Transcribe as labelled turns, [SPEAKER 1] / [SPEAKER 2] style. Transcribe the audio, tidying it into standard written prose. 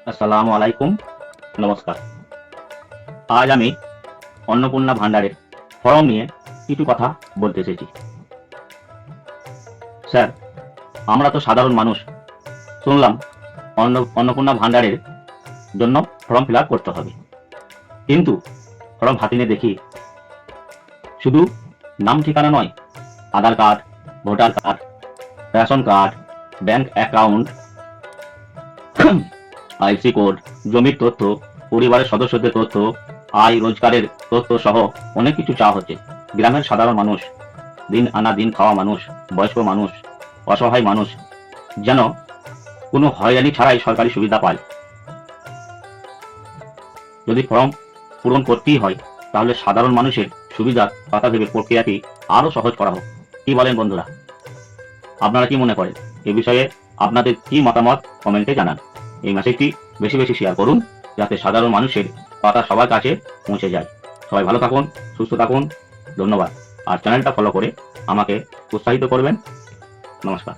[SPEAKER 1] আসসালামু আলাইকুম, নমস্কার। আজ আমি অন্নপূর্ণা ভান্ডারের ফর্ম নিয়ে কিছু কথা বলতে এসেছি। স্যার, আমরা তো সাধারণ মানুষ, শুনলাম অন্নপূর্ণা ভান্ডারের জন্য ফর্ম ফিল আপ করতে হবে। কিন্তু ফর্ম হাতে নিয়ে দেখি শুধু নাম ঠিকানা নয়, Aadhaar card, voter card, ration card, bank account, IC code, জমির তথ্য, পরিবারের সদস্যদের তথ্য, আয় রোজগারের তথ্য সহ অনেক কিছু চাওয়া হচ্ছে। গ্রামের সাধারণ মানুষ, দিন আনা দিন খাওয়া মানুষ, বয়স্ক মানুষ, অসহায় মানুষ যেন কোনো হয়রানি ছাড়াই সরকারি সুবিধা পায়। যদি ফর্ম পূরণ করতেই হয়, তাহলে সাধারণ মানুষের সুবিধার কথা ভেবে প্রক্রিয়াটি আরও সহজ করা হোক। কি বলেন বন্ধুরা? আপনারা কি মনে করেন? এ বিষয়ে আপনাদের কি মতামত কমেন্টে জানান। এই মেসেজটি বেশি বেশি শেয়ার করুন, যাতে সাধারণ মানুষের কথা সবার কাছে পৌঁছে যায়। সবাই ভালো থাকুন, সুস্থ থাকুন। ধন্যবাদ। আর চ্যানেলটা ফলো করে আমাকে উৎসাহিত করবেন। নমস্কার।